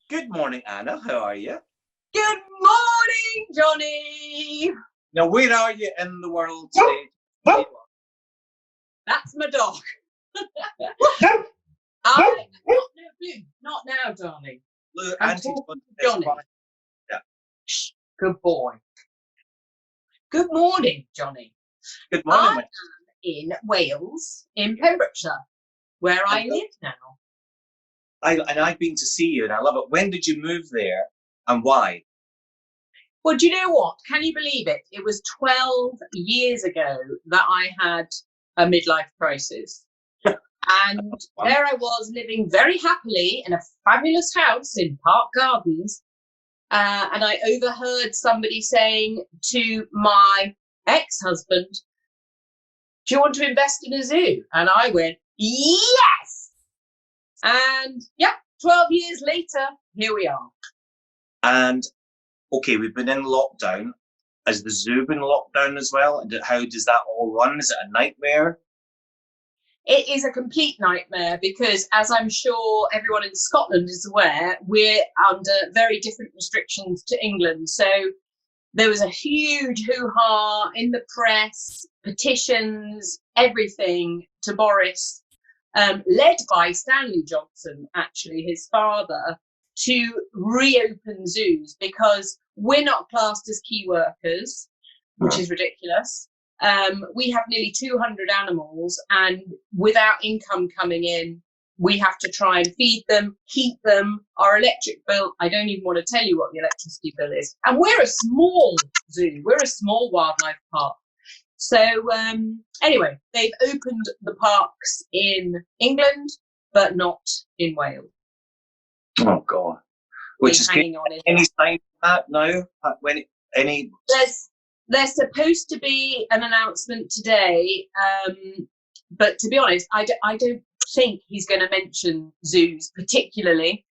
Good morning, Anna. How are you? Good morning, Johnny. Now, where are you in the world today? That's my dog. Not now, darling. Look, I'm Auntie's talking going to Johnny. Yeah. Shh, good boy. Good morning, Johnny. Good morning, I am in Wales, in Pembrokeshire, where I live now. I've been to see you, and I love it. When did you move there, and why? Well, do you know what? Can you believe it? It was 12 years ago that I had a midlife crisis. And Wow. there I was living very happily in a fabulous house in Park Gardens. And I overheard somebody saying to my ex-husband, "Do you want to invest in a zoo?" And I went, "Yes." And 12 years later, here we are. And okay, we've been in lockdown. Has the zoo been locked down as well? And how does that all run? Is it a nightmare? It is a complete nightmare because, as I'm sure everyone in Scotland is aware, we're under very different restrictions to England. So there was a huge hoo-ha in the press, petitions, everything to Boris, led by Stanley Johnson, actually, his father, to reopen zoos because we're not classed as key workers, which is ridiculous. We have nearly 200 animals, and without income coming in, we have to try and feed them, keep them. Our electric bill, I don't even want to tell you what the electricity bill is. And we're a small zoo, we're a small wildlife park. So anyway, they've opened the parks in England, but not in Wales. Oh, God. Which is hanging on. Any sign of that now? There's supposed to be an announcement today, but to be honest, I don't think he's going to mention zoos particularly.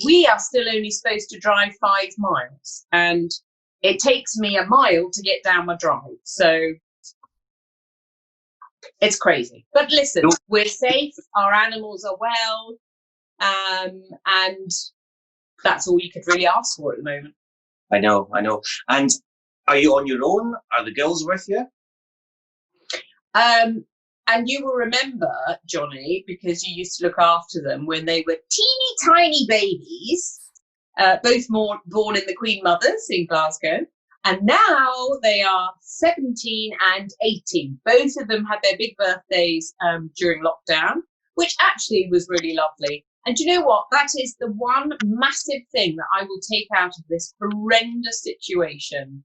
We are still only supposed to drive 5 miles, and it takes me a mile to get down my drive. So it's crazy. But listen, we're safe. Our animals are well, and that's all you could really ask for at the moment. I know. And are you on your own? Are the girls with you? And you will remember, Johnny, because you used to look after them when they were teeny tiny babies, both born in the Queen Mothers in Glasgow. And now they are 17 and 18. Both of them had their big birthdays during lockdown, which actually was really lovely. And you know what? That is the one massive thing that I will take out of this horrendous situation,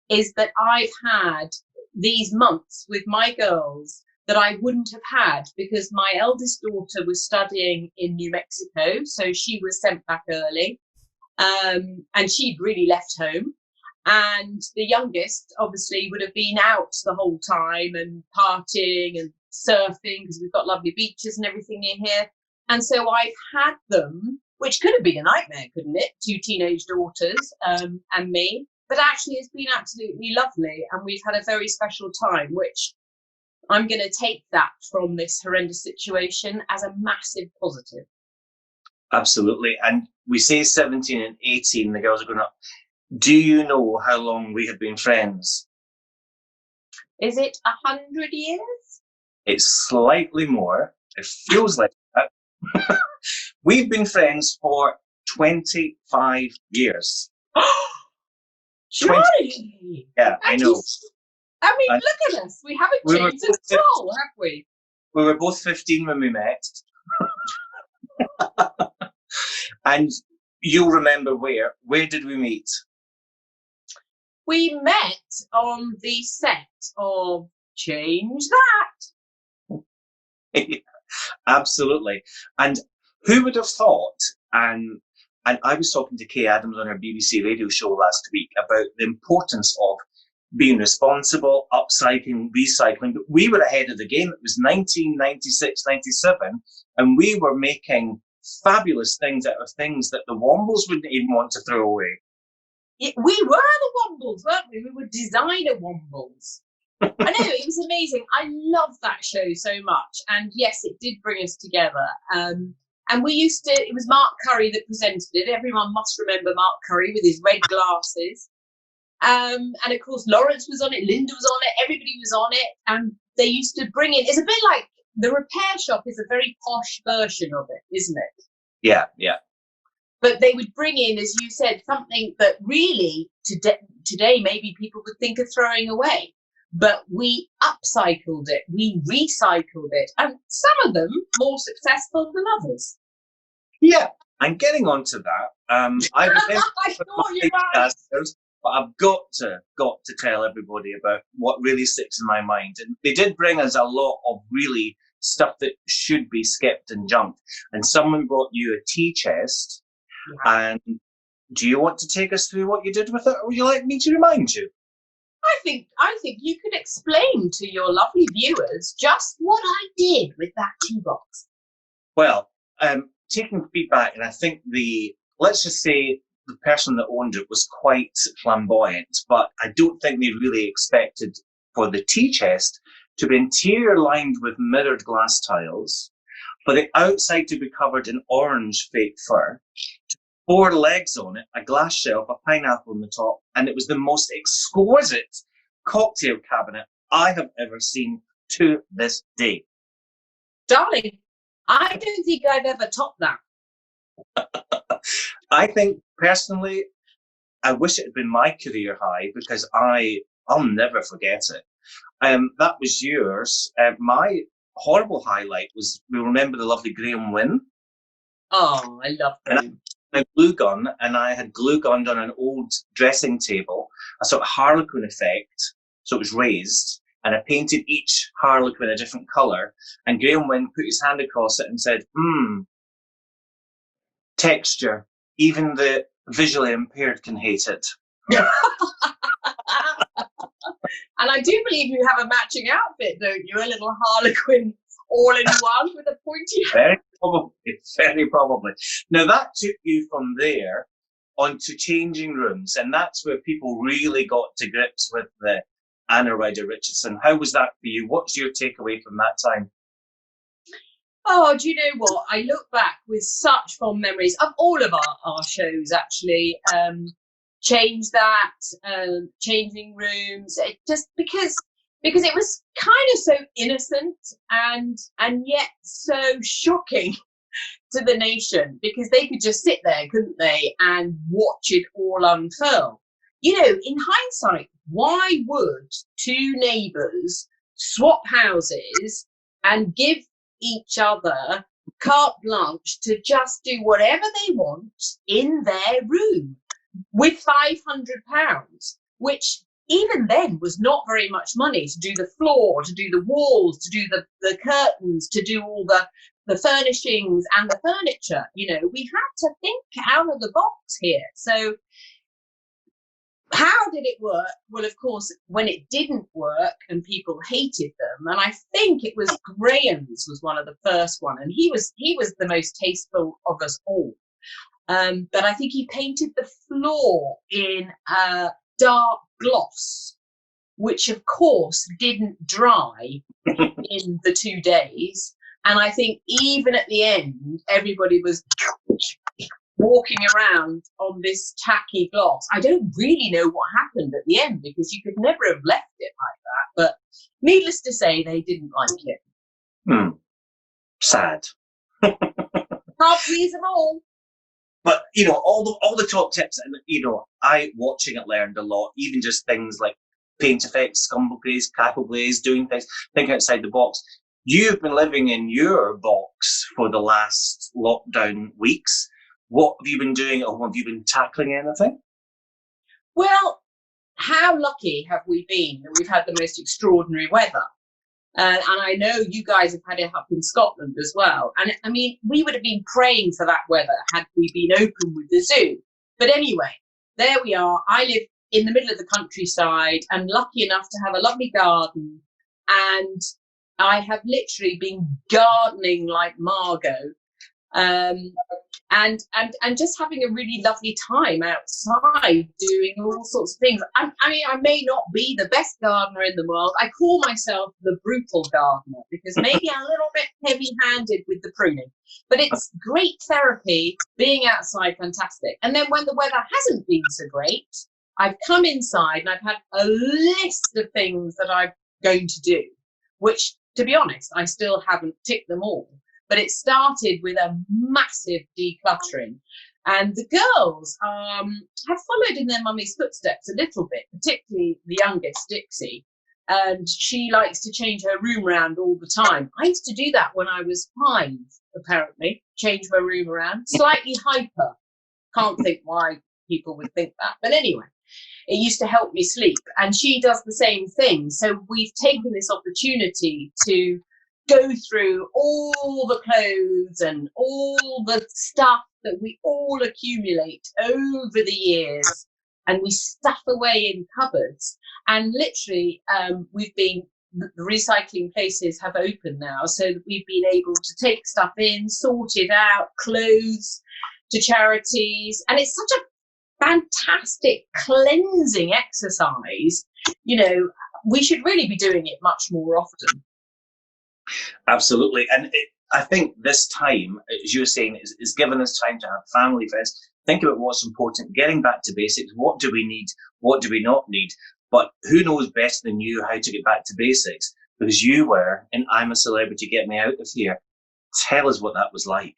is that I've had these months with my girls that I wouldn't have had because my eldest daughter was studying in New Mexico, so she was sent back early, and she'd really left home. And the youngest obviously would have been out the whole time and partying and surfing because we've got lovely beaches and everything near here. And so I've had them, which could have been a nightmare, couldn't it? 2 teenage daughters and me. But actually, it's been absolutely lovely. And we've had a very special time, which I'm going to take that from this horrendous situation as a massive positive. Absolutely. And we say 17 and 18, the girls are going up. Do you know how long we have been friends? Is it 100 years? It's slightly more. It feels like that. We've been friends for 25 years. Johnny! Yeah, I know. Look at us. We haven't changed at all, have we? We were both 15 when we met. And you'll remember where. Where did we meet? We met on the set of Change That. Absolutely. And who would have thought, and I was talking to Kay Adams on her BBC radio show last week about the importance of being responsible, upcycling, recycling, but we were ahead of the game. It was 1996, 97, and we were making fabulous things out of things that the Wombles wouldn't even want to throw away. We were the Wombles, weren't we? We were designer Wombles. I know, it was amazing. I love that show so much. And yes, it did bring us together. And And it was Mark Curry that presented it. Everyone must remember Mark Curry with his red glasses. And of course, Lawrence was on it, Linda was on it, everybody was on it. And they used to bring in, it's a bit like the repair shop is a very posh version of it, isn't it? Yeah, yeah. But they would bring in, as you said, something that really today maybe people would think of throwing away. But we upcycled it, we recycled it, and some of them more successful than others. Yeah, and getting on to that, I thought you were. But I've got to tell everybody about what really sticks in my mind. And they did bring us a lot of really stuff that should be skipped and junked. And someone brought you a tea chest. Yeah. And do you want to take us through what you did with it, or would you like me to remind you? I think you could explain to your lovely viewers just what I did with that tea box. Well, taking feedback, and I think let's just say the person that owned it was quite flamboyant, but I don't think they really expected for the tea chest to be interior lined with mirrored glass tiles, for the outside to be covered in orange fake fur, 4 legs on it, a glass shelf, a pineapple on the top, and it was the most exquisite cocktail cabinet I have ever seen to this day. Darling, I don't think I've ever topped that. I think, personally, I wish it had been my career high, because I'll never forget it. That was yours. My horrible highlight was, we remember the lovely Graham Wynne. Oh, I love him. A glue gun, and I had glue gunned on an old dressing table, a sort of harlequin effect, so it was raised, and I painted each harlequin a different colour, and Graham Wynne put his hand across it and said, texture, even the visually impaired can hate it. And I do believe you have a matching outfit, don't you? A little harlequin all in one with a pointy head. Very probably. Now that took you from there onto changing rooms, and that's where people really got to grips with the Anna Ryder Richardson. How was that for you? What's your takeaway from that time? Oh, do you know what? I look back with such fond memories of all of our shows, actually. Change That, Changing Rooms, just because it was kind of so innocent and yet so shocking to the nation, because they could just sit there, couldn't they, and watch it all unfurl. You know, in hindsight, why would 2 neighbours swap houses and give each other carte blanche to just do whatever they want in their room with £500, which even then was not very much money to do the floor, to do the walls, to do the curtains, to do all the furnishings and the furniture. You know, we had to think out of the box here. So how did it work? Well, of course, when it didn't work and people hated them, and I think it was Graham's was one of the first one, and he was the most tasteful of us all. But I think he painted the floor in a dark gloss, which of course didn't dry in the 2 days. And I think even at the end, everybody was walking around on this tacky gloss. I don't really know what happened at the end, because you could never have left it like that. But needless to say, they didn't like it. Sad. Can't please them all. But, you know, all the top tips, and, you know, watching it learned a lot, even just things like paint effects, scumble glaze, crackle glaze, doing things, think outside the box. You've been living in your box for the last lockdown weeks. What have you been doing, or have you been tackling anything? Well, how lucky have we been that we've had the most extraordinary weather? And I know you guys have had it up in Scotland as well. And I mean, we would have been praying for that weather had we been open with the zoo. But anyway, there we are. I live in the middle of the countryside and lucky enough to have a lovely garden. And I have literally been gardening like Margot And just having a really lovely time outside doing all sorts of things. I mean, I may not be the best gardener in the world. I call myself the brutal gardener because maybe I'm a little bit heavy-handed with the pruning, but it's great therapy. Being outside, fantastic. And then when the weather hasn't been so great, I've come inside and I've had a list of things that I'm going to do, which, to be honest, I still haven't ticked them all. But it started with a massive decluttering. And the girls have followed in their mummy's footsteps a little bit, particularly the youngest, Dixie. And she likes to change her room around all the time. I used to do that when I was 5, apparently, change my room around. Slightly hyper. Can't think why people would think that. But anyway, it used to help me sleep. And she does the same thing. So we've taken this opportunity to go through all the clothes and all the stuff that we all accumulate over the years, and we stuff away in cupboards. And literally, the recycling places have opened now, so that we've been able to take stuff in, sort it out, clothes to charities. And it's such a fantastic cleansing exercise. You know, we should really be doing it much more often. Absolutely. And I think this time, as you were saying, is given us time to have family fest, think about what's important, getting back to basics. What do we need? What do we not need? But who knows better than you how to get back to basics? Because you were in I'm a Celebrity, Get Me Out of Here. Tell us what that was like.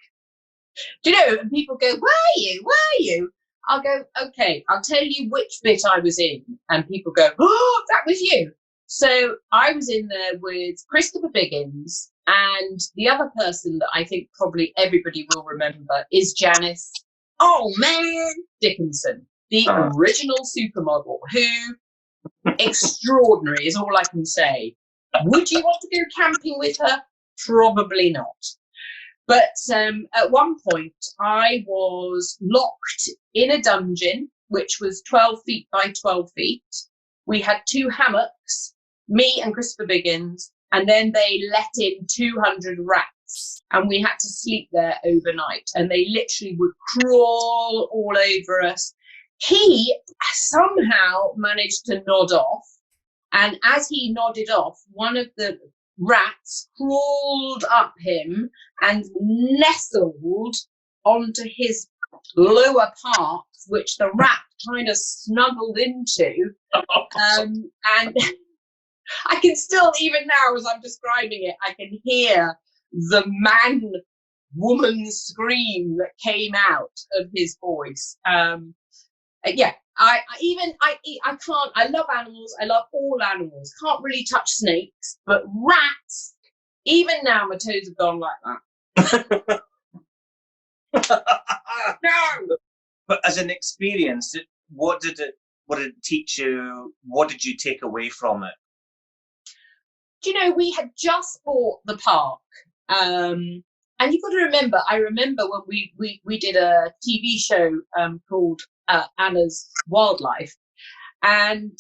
Do you know, and people go, where are you? Where are you? I'll go, okay, I'll tell you which bit I was in. And people go, oh, that was you. So I was in there with Christopher Biggins, and the other person that I think probably everybody will remember is Janice, oh man, Dickinson, the original supermodel, who, extraordinary is all I can say. Would you want to go camping with her? Probably not. But at one point, I was locked in a dungeon, which was 12 feet by 12 feet. We had 2 hammocks, me and Christopher Biggins, and then they let in 200 rats, and we had to sleep there overnight, and they literally would crawl all over us. He somehow managed to nod off, and as he nodded off, one of the rats crawled up him and nestled onto his lower parts, which the rat kind of snuggled into. And I can still, even now as I'm describing it, I can hear the man-woman scream that came out of his voice. Yeah, I can't, I love animals, I love all animals, can't really touch snakes, but rats, even now my toes have gone like that. No! But as an experience, what did it teach you? What did you take away from it? Do you know, we had just bought the park, and you've got to remember, I remember when we did a TV show called Anna's Wildlife, and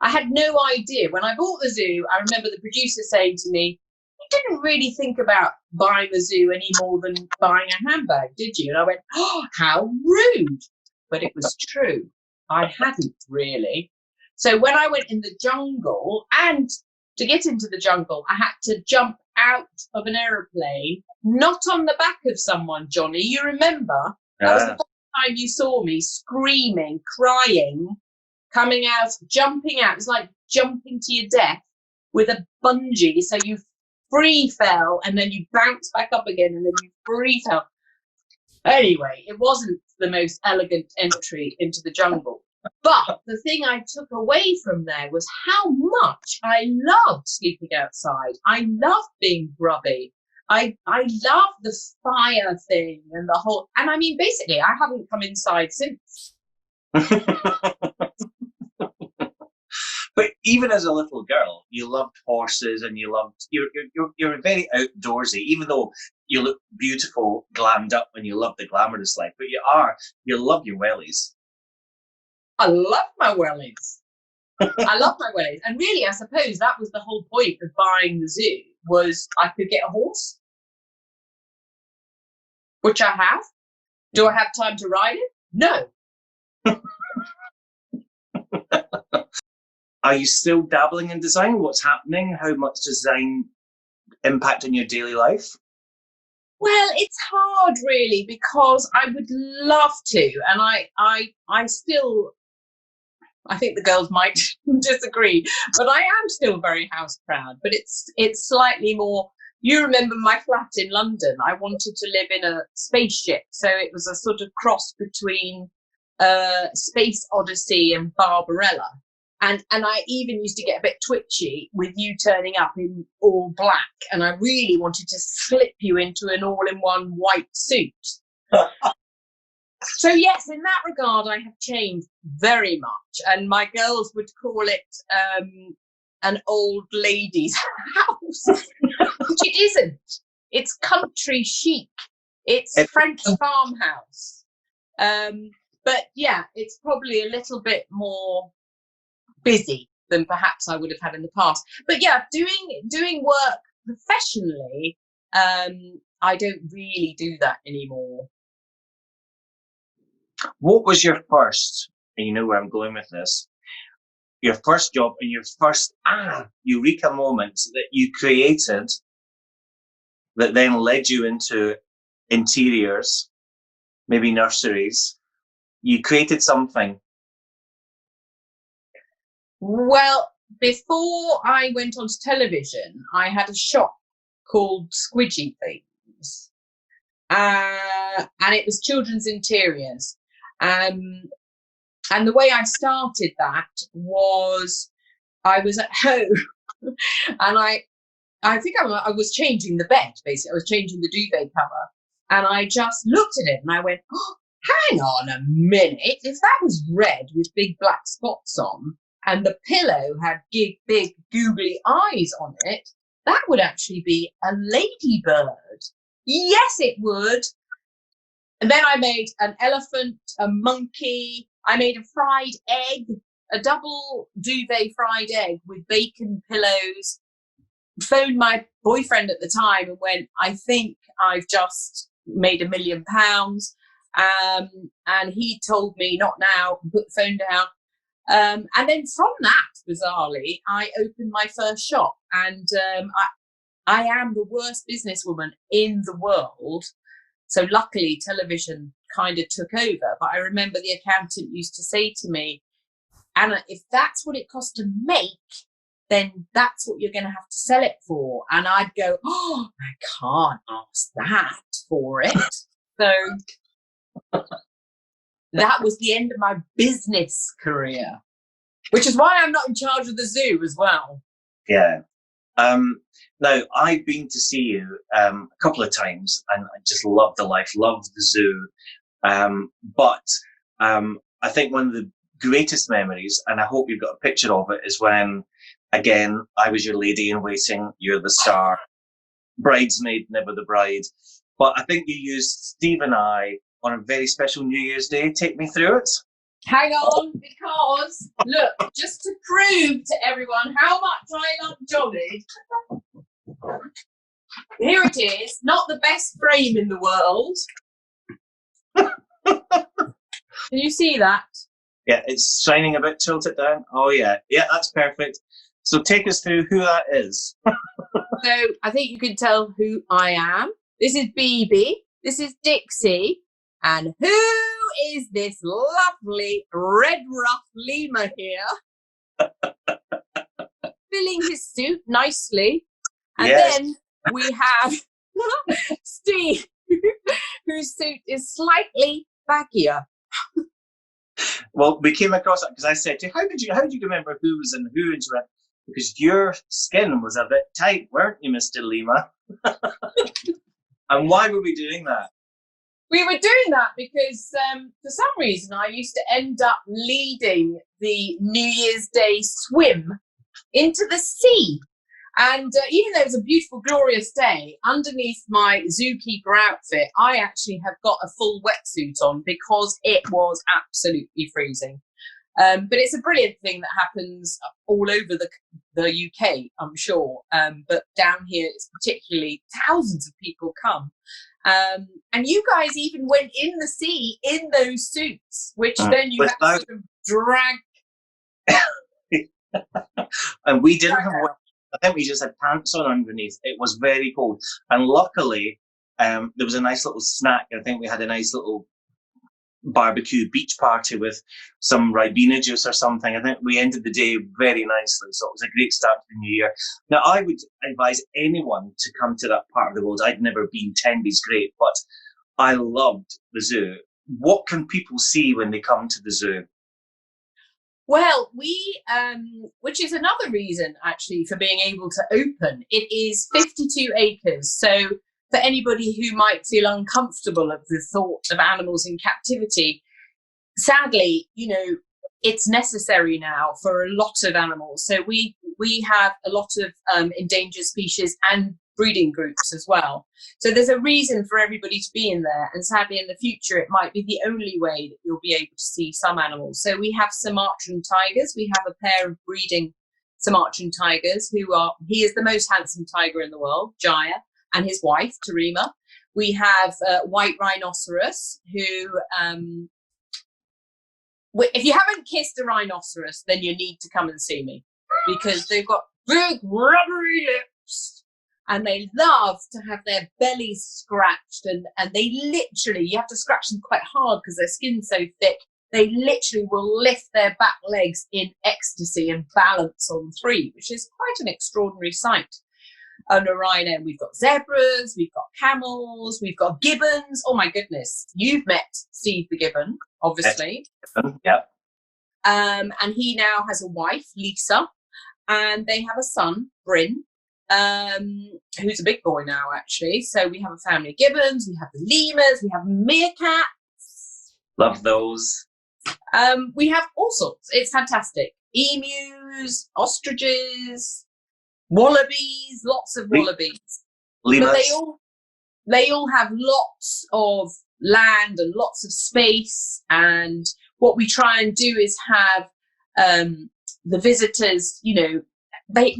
I had no idea. When I bought the zoo, I remember the producer saying to me, you didn't really think about buying a zoo any more than buying a handbag, did you? And I went, oh, how rude. But it was true. I hadn't really. So when I went in the jungle, and to get into the jungle, I had to jump out of an aeroplane, not on the back of someone, Johnny. You remember? That was the first time you saw me screaming, crying, coming out, jumping out. It's like jumping to your death with a bungee. So you free fell, and then you bounce back up again, and then you free fell. Anyway, it wasn't the most elegant entry into the jungle. But the thing I took away from there was how much I loved sleeping outside. I loved being grubby. I loved the fire thing and the whole, and I mean, basically, I haven't come inside since. But even as a little girl, you loved horses, and you're very outdoorsy. Even though you look beautiful, glammed up, and you love the glamorous life, but you love your wellies. I love my wellies. I love my wellies. And really, I suppose that was the whole point of buying the zoo, was I could get a horse, which I have. Do I have time to ride it? No. Are you still dabbling in design? What's happening? How much design impact on your daily life? Well, it's hard really, because I would love to, and I still, I think the girls might disagree, but I am still very house proud. But it's slightly more. You remember my flat in London? I wanted to live in a spaceship, so it was a sort of cross between Space Odyssey and Barbarella. And I even used to get a bit twitchy with you turning up in all black, and I really wanted to slip you into an all-in-one white suit. So yes, in that regard, I have changed very much, and my girls would call it an old lady's house, which it isn't. It's country chic. It's French farmhouse. But yeah, it's probably a little bit more busy than perhaps I would have had in the past. But yeah, doing work professionally, I don't really do that anymore. What was your first, and you know where I'm going with this, your first job and your first eureka moment that you created that then led you into interiors, maybe nurseries? You created something. Well, before I went onto television, I had a shop called Squidgy Things, and it was children's interiors. And the way I started that was, I was at home and I think I was changing the bed, basically. I was changing the duvet cover, and I just looked at it and I went, oh, hang on a minute. If that was red with big black spots on and the pillow had big googly eyes on it, that would actually be a ladybird. Yes, it would. And then I made an elephant, a monkey. I made a fried egg, a double duvet fried egg with bacon pillows. Phoned my boyfriend at the time and went, I think I've just made £1 million. And he told me, not now, put the phone down. And then from that, bizarrely, I opened my first shop. And I am the worst businesswoman in the world. So luckily, television kind of took over. But I remember the accountant used to say to me, Anna, if that's what it costs to make, then that's what you're going to have to sell it for. And I'd go, oh, I can't ask that for it. So that was the end of my business career, which is why I'm not in charge of the zoo as well. Yeah. Now, I've been to see you a couple of times, and I just love the life, love the zoo. But I think one of the greatest memories, and I hope you've got a picture of it, is when, again, I was your lady in waiting, you're the star, bridesmaid, never the bride. But I think you used Steve and I on a very special New Year's Day. Take me through it. Hang on, because look, just to prove to everyone how much I love Johnny, here it is. Not the best frame in the world. Can you see that? Yeah, it's shining a bit. Tilt it down. Oh yeah, that's perfect. So take us through who that is. So I think you can tell who I am. This is BB. This is Dixie. And who is this lovely red ruff lemur here? Filling his suit nicely. And Yes. then we have Steve, whose suit is slightly baggier. Well, we came across it because I said to you, how did you remember who was in who? Because your skin was a bit tight, weren't you, Mr. Lima? And why were we doing that? We were doing that because for some reason I used to end up leading the New Year's Day swim into the sea. And even though it was a beautiful, glorious day, underneath my zookeeper outfit, I actually have got a full wetsuit on because it was absolutely freezing. But it's a brilliant thing that happens all over the UK, I'm sure. But down here, it's particularly thousands of people come. And you guys even went in the sea in those suits, which then you have to sort of drag. And we didn't have, I think we just had pants on underneath. It was very cold. And luckily, there was a nice little snack. I think we had a nice little barbecue beach party with some Ribena juice or something. I think we ended the day very nicely. So it was a great start to the new year. Now, I would advise anyone to come to that part of the world. I'd never been. Tenby's great, but I loved the zoo. What can people see when they come to the zoo? Well, which is another reason actually for being able to open. It is 52 acres. So for anybody who might feel uncomfortable at the thought of animals in captivity, sadly, it's necessary now for a lot of animals. So we have a lot of endangered species and breeding groups as well. So there's a reason for everybody to be in there. And sadly, in the future, it might be the only way that you'll be able to see some animals. So we have Sumatran tigers. We have a pair of breeding Sumatran tigers he is the most handsome tiger in the world, Jaya, and his wife, Tarima. We have white rhinoceros, who, if you haven't kissed a rhinoceros, then you need to come and see me, because they've got big rubbery lips and they love to have their bellies scratched. And they literally, you have to scratch them quite hard because their skin's so thick. They literally will lift their back legs in ecstasy and balance on three, which is quite an extraordinary sight. And a rhino, we've got zebras, we've got camels, we've got gibbons. Oh my goodness, you've met Steve the gibbon, obviously. Yeah. And he now has a wife, Lisa, and they have a son, Bryn, who's a big boy now, actually. So we have a family of gibbons, we have the lemurs, we have meerkats. Love those. We have all sorts. It's fantastic. Emus, ostriches, wallabies, lots of wallabies. Lemurs. But they all have lots of land and lots of space. And what we try and do is have the visitors, you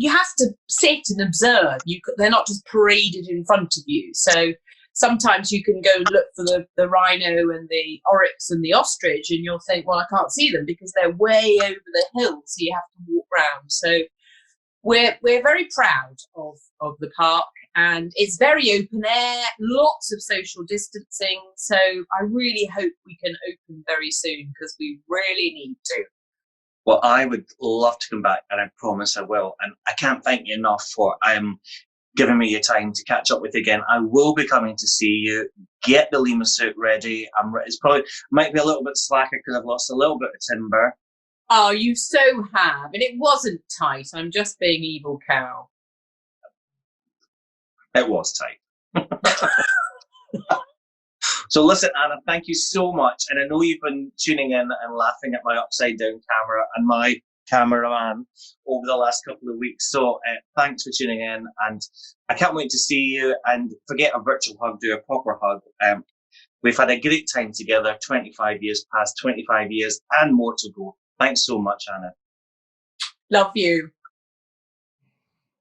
have to sit and observe. They're not just paraded in front of you. So sometimes you can go look for the rhino and the oryx and the ostrich, and you'll think, well, I can't see them because they're way over the hill, so you have to walk round. So we're very proud of the park, and it's very open air, lots of social distancing. So I really hope we can open very soon, because we really need to. Well, I would love to come back, and I promise I will. And I can't thank you enough for giving me your time to catch up with you again. I will be coming to see you. Get the Lima suit ready. It's probably might be a little bit slacker because I've lost a little bit of timber. Oh, you so have. And it wasn't tight. I'm just being evil cow. It was tight. So listen, Anna, thank you so much. And I know you've been tuning in and laughing at my upside down camera and my cameraman over the last couple of weeks. So thanks for tuning in. And I can't wait to see you. And forget a virtual hug, do a proper hug. We've had a great time together, 25 years past, 25 years and more to go. Thanks so much, Anna. Love you.